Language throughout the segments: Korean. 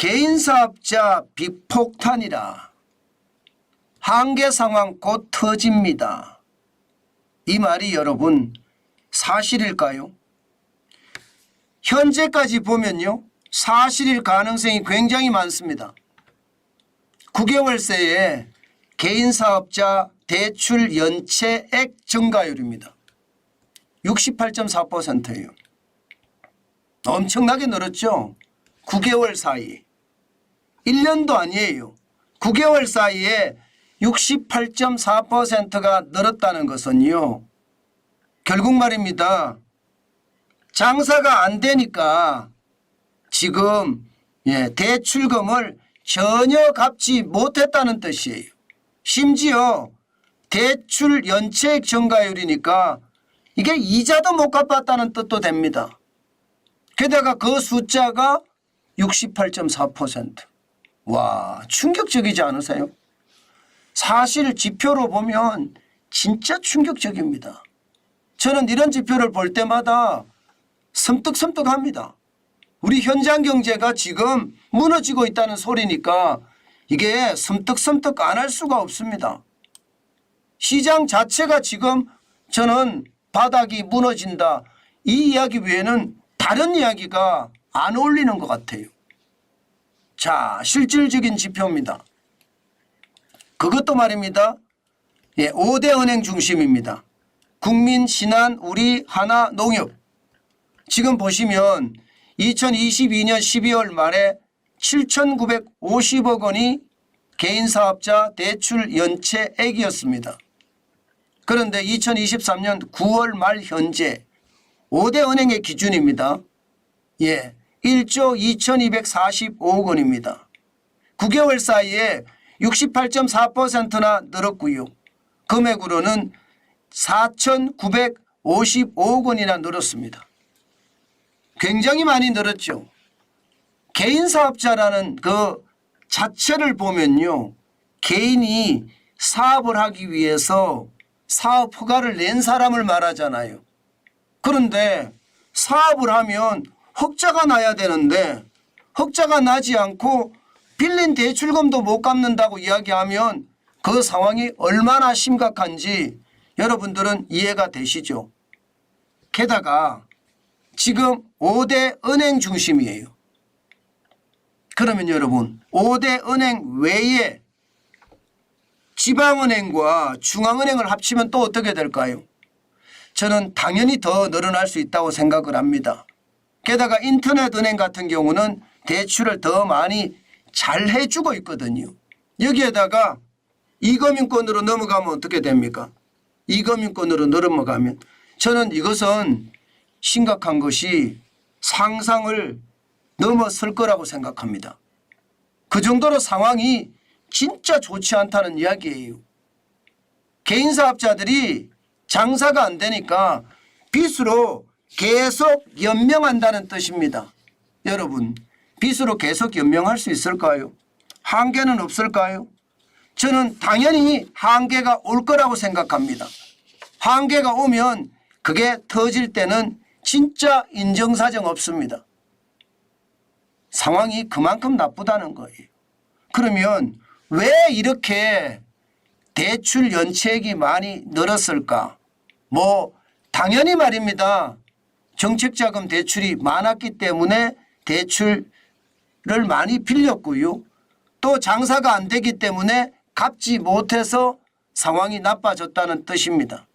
개인사업자 빅폭탄이라. 한계 상황 곧 터집니다. 이 말이 여러분 사실일까요? 현재까지 보면요, 사실일 가능성이 굉장히 많습니다. 9개월 새에 개인사업자 대출 연체액 증가율입니다. 68.4%예요. 엄청나게 늘었죠. 9개월 사이. 1년도 아니에요. 9개월 사이에 68.4%가 늘었다는 것은요, 결국 말입니다. 장사가 안 되니까 지금 대출금을 전혀 갚지 못했다는 뜻이에요. 심지어 대출 연체액 증가율이니까 이게 이자도 못 갚았다는 뜻도 됩니다. 게다가 그 숫자가 68.4%. 와, 충격적이지 않으세요? 사실 지표로 보면 진짜 충격적입니다. 저는 이런 지표를 볼 때마다 섬뜩섬뜩합니다. 우리 현장 경제가 지금 무너지고 있다는 소리니까 이게 섬뜩섬뜩 안 할 수가 없습니다. 시장 자체가 지금 저는 바닥이 무너진다, 이 이야기 외에는 다른 이야기가 안 어울리는 것 같아요. 자, 실질적인 지표입니다. 그것도 말입니다. 5대 은행 중심입니다. 국민, 신한, 우리, 하나, 농협. 지금 보시면 2022년 12월 말에 7,950억 원이 개인사업자 대출 연체액이었습니다. 그런데 2023년 9월 말 현재 5대 은행의 기준입니다. 1조 2,245억 원입니다. 9개월 사이에 68.4%나 늘었고요. 금액으로는 4,955억 원이나 늘었습니다. 굉장히 많이 늘었죠. 개인사업자라는 그 자체를 보면요, 개인이 사업을 하기 위해서 사업 허가를 낸 사람을 말하잖아요. 그런데 사업을 하면 흑자가 나야 되는데 흑자가 나지 않고 빌린 대출금도 못 갚는다고 이야기하면 그 상황이 얼마나 심각한지 여러분들은 이해가 되시죠? 게다가 지금 5대 은행 중심이에요. 그러면 여러분 5대 은행 외에 지방은행과 중앙은행을 합치면 또 어떻게 될까요? 저는 당연히 더 늘어날 수 있다고 생각을 합니다. 게다가 인터넷은행 같은 경우는 대출을 더 많이 잘 해주고 있거든요. 여기에다가 이금융권으로 넘어가면 어떻게 됩니까? 이금융권으로 넘어가면 저는 이것은 심각한 것이 상상을 넘어설 거라고 생각합니다. 그 정도로 상황이 진짜 좋지 않다는 이야기예요. 개인사업자들이 장사가 안 되니까 빚으로 계속 연명한다는 뜻입니다. 여러분, 빚으로 계속 연명할 수 있을까요? 한계는 없을까요? 저는 당연히 한계가 올 거라고 생각합니다. 한계가 오면 그게 터질 때는 진짜 인정사정 없습니다. 상황이 그만큼 나쁘다는 거예요. 그러면 왜 이렇게 대출 연체액이 많이 늘었을까? 당연히 말입니다. 정책자금 대출이 많았기 때문에 대출을 많이 빌렸고요. 또 장사가 안 되기 때문에 갚지 못해서 상황이 나빠졌다는 뜻입니다.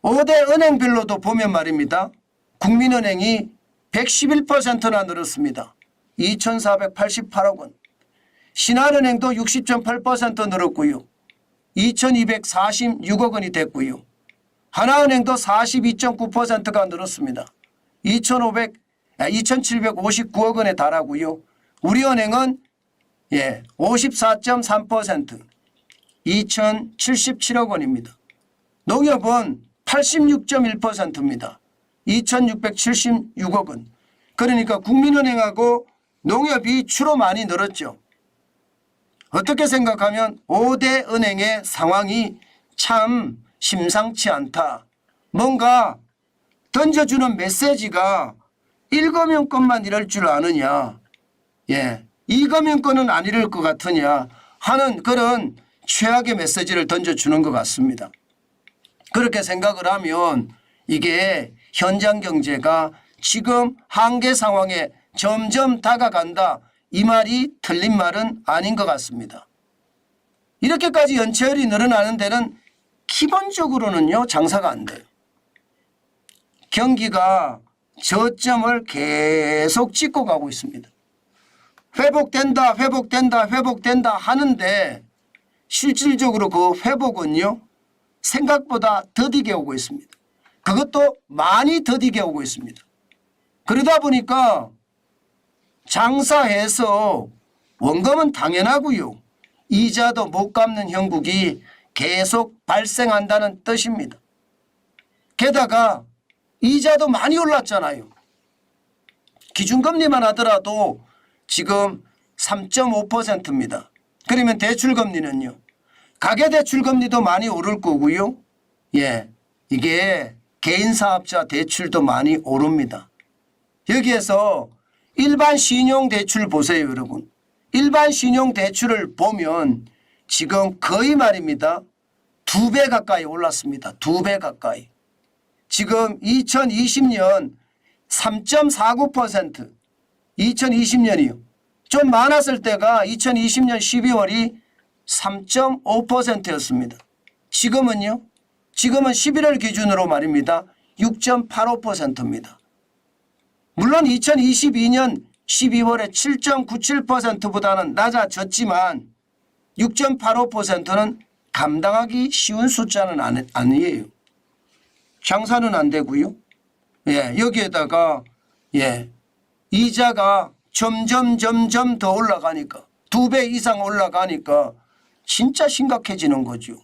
5대 은행별로도 보면 말입니다. 국민은행이 111%나 늘었습니다. 2,488억 원. 신한은행도 60.8% 늘었고요. 2,246억 원이 됐고요. 하나은행도 42.9%가 늘었습니다. 2,759억 원에 달하고요. 우리은행은 54.3% 2,077억 원입니다. 농협은 86.1%입니다. 2,676억 원. 그러니까 국민은행하고 농협이 주로 많이 늘었죠. 어떻게 생각하면 5대 은행의 상황이 참 심상치 않다. 뭔가 던져주는 메시지가 일금융권만 이럴 줄 아느냐. 이거면 거는 안 이럴 것 같으냐 하는 그런 최악의 메시지를 던져주는 것 같습니다. 그렇게 생각을 하면 이게 현장 경제가 지금 한계 상황에 점점 다가간다, 이 말이 틀린 말은 아닌 것 같습니다. 이렇게까지 연체율이 늘어나는 데는 기본적으로는요 장사가 안 돼요. 경기가 저점을 계속 찍고 가고 있습니다. 회복된다 회복된다 회복된다 하는데 실질적으로 그 회복은요 생각보다 더디게 오고 있습니다. 그것도 많이 더디게 오고 있습니다. 그러다 보니까 장사해서 원금은 당연하고요, 이자도 못 갚는 형국이 계속 발생한다는 뜻입니다. 게다가 이자도 많이 올랐잖아요. 기준금리만 하더라도 지금 3.5%입니다. 그러면 대출금리는요, 가계대출금리도 많이 오를 거고요. 예, 이게 개인사업자 대출도 많이 오릅니다. 여기에서 일반 신용대출 보세요, 여러분. 일반 신용대출을 보면 지금 거의 말입니다, 2배 가까이 올랐습니다. 2배 가까이. 지금 2020년 3.49%, 2020년이요. 좀 많았을 때가 2020년 12월이 3.5%였습니다. 지금은요? 지금은 11월 기준으로 말입니다, 6.85%입니다. 물론 2022년 12월에 7.97%보다는 낮아졌지만 6.85%는 감당하기 쉬운 숫자는 아니에요. 장사는 안 되고요. 예, 여기에다가 예, 이자가 점점 더 올라가니까 2배 이상 올라가니까 진짜 심각해지는 거죠.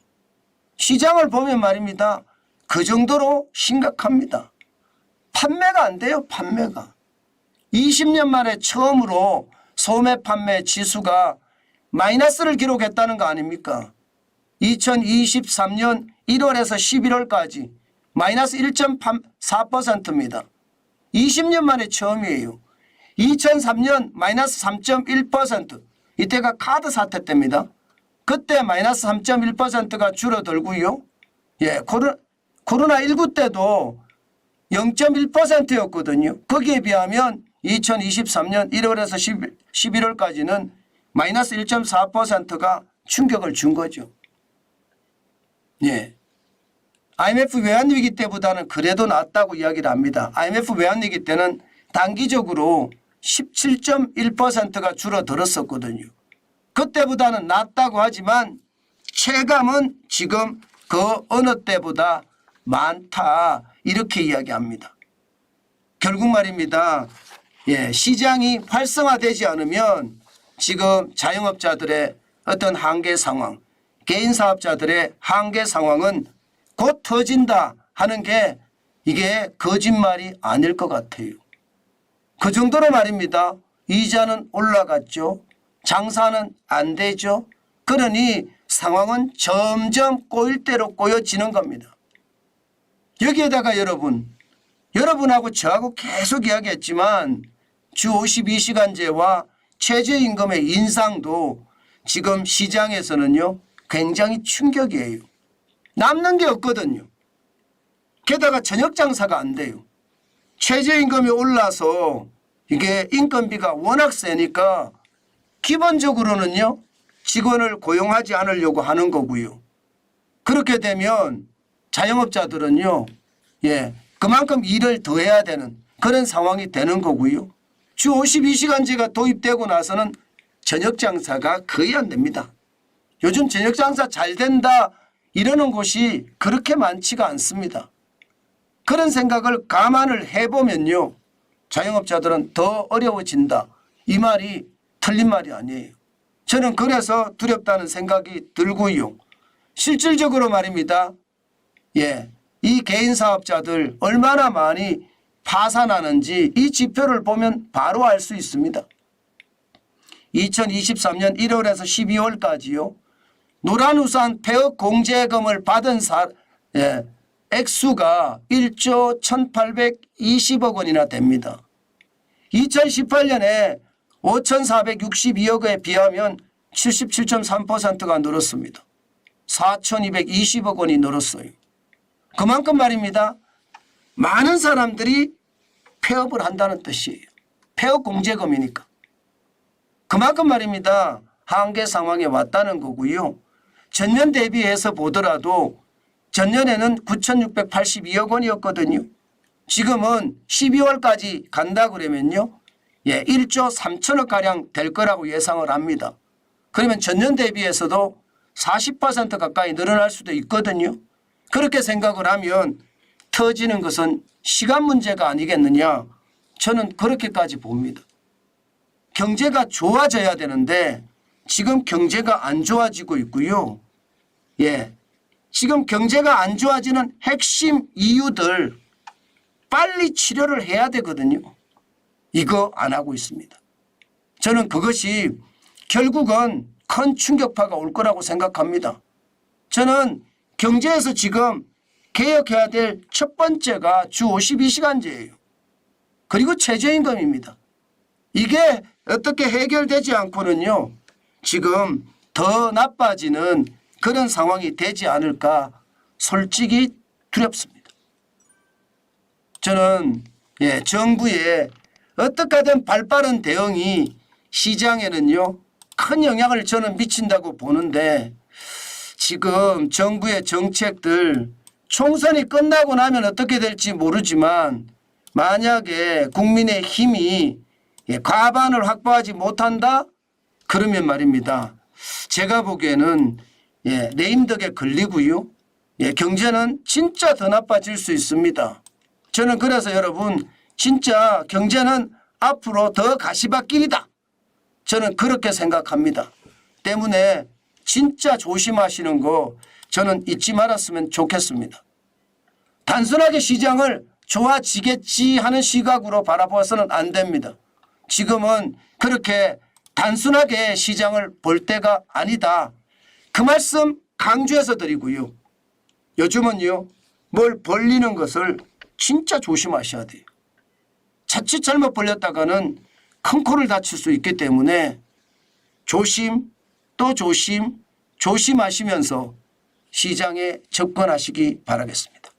시장을 보면 말입니다, 그 정도로 심각합니다. 판매가 안 돼요. 판매가. 20년 만에 처음으로 소매 판매 지수가 마이너스를 기록했다는 거 아닙니까? 2023년 1월에서 11월까지 마이너스 1.4%입니다. 20년 만에 처음이에요. 2003년 마이너스 3.1%, 이때가 카드 사태 때입니다. 그때 마이너스 3.1%가 줄어들고요. 예, 코로나19 때도 0.1%였거든요. 거기에 비하면 2023년 1월에서 11월까지는 마이너스 1.4%가 충격을 준 거죠. 예. IMF 외환위기 때보다는 그래도 낫다고 이야기를 합니다. IMF 외환위기 때는 단기적으로 17.1%가 줄어들었었거든요. 그때보다는 낫다고 하지만 체감은 지금 그 어느 때보다 많다, 이렇게 이야기합니다. 결국 말입니다, 예, 시장이 활성화되지 않으면 지금 자영업자들의 어떤 한계 상황, 개인사업자들의 한계 상황은 곧 터진다 하는 게 이게 거짓말이 아닐 것 같아요. 그 정도로 말입니다, 이자는 올라갔죠. 장사는 안 되죠. 그러니 상황은 점점 꼬일 대로 꼬여지는 겁니다. 여기에다가 여러분하고 저하고 계속 이야기했지만 주 52시간제와 최저임금의 인상도 지금 시장에서는요 굉장히 충격이에요. 남는 게 없거든요. 게다가 저녁 장사가 안 돼요. 최저임금이 올라서 이게 인건비가 워낙 세니까 기본적으로는요 직원을 고용하지 않으려고 하는 거고요. 그렇게 되면 자영업자들은요 예, 그만큼 일을 더 해야 되는 그런 상황이 되는 거고요. 주 52시간제가 도입되고 나서는 저녁 장사가 거의 안 됩니다. 요즘 저녁 장사 잘 된다 이러는 곳이 그렇게 많지가 않습니다. 그런 생각을 감안을 해보면요 자영업자들은 더 어려워진다, 이 말이 틀린 말이 아니에요. 저는 그래서 두렵다는 생각이 들고요. 실질적으로 말입니다, 예, 이 개인사업자들 얼마나 많이 파산하는지 이 지표를 보면 바로 알 수 있습니다. 2023년 1월에서 12월까지요. 노란우산 폐업 공제금을 받은 액수가 1조 1820억 원이나 됩니다. 2018년에 5,462억에 비하면 77.3%가 늘었습니다. 4,220억 원이 늘었어요. 그만큼 말입니다. 많은 사람들이 폐업을 한다는 뜻이에요. 폐업 공제금이니까. 그만큼 말입니다. 한계 상황에 왔다는 거고요. 전년 대비해서 보더라도 전년에는 9,682억 원이었거든요. 지금은 12월까지 간다 그러면요. 1조 3천억 가량 될 거라고 예상을 합니다. 그러면 전년 대비해서도 40% 가까이 늘어날 수도 있거든요. 그렇게 생각을 하면 터지는 것은 시간 문제가 아니겠느냐. 저는 그렇게까지 봅니다. 경제가 좋아져야 되는데 지금 경제가 안 좋아지고 있고요. 지금 경제가 안 좋아지는 핵심 이유들 빨리 치료를 해야 되거든요. 이거 안 하고 있습니다. 저는 그것이 결국은 큰 충격파가 올 거라고 생각합니다. 저는 경제에서 지금 개혁해야 될 첫 번째가 주 52시간제예요. 그리고 최저임금입니다. 이게 어떻게 해결되지 않고는요. 지금 더 나빠지는 그런 상황이 되지 않을까 솔직히 두렵습니다. 저는 정부의 어떻게 하든 발빠른 대응이 시장에는요. 큰 영향을 저는 미친다고 보는데 지금 정부의 정책들 총선이 끝나고 나면 어떻게 될지 모르지만 만약에 국민의 힘이 과반을 확보하지 못한다? 그러면 말입니다. 제가 보기에는 레임덕에 걸리고요. 경제는 진짜 더 나빠질 수 있습니다. 저는 그래서 여러분 진짜 경제는 앞으로 더 가시밭길이다. 저는 그렇게 생각합니다. 때문에 진짜 조심하시는 거 저는 잊지 말았으면 좋겠습니다. 단순하게 시장을 좋아지겠지 하는 시각으로 바라봐서는 안 됩니다. 지금은 그렇게 단순하게 시장을 볼 때가 아니다. 그 말씀 강조해서 드리고요. 요즘은요. 뭘 벌리는 것을 진짜 조심하셔야 돼요. 자칫 잘못 벌렸다가는 큰 코를 다칠 수 있기 때문에 조심 또 조심하시면서 시장에 접근하시기 바라겠습니다.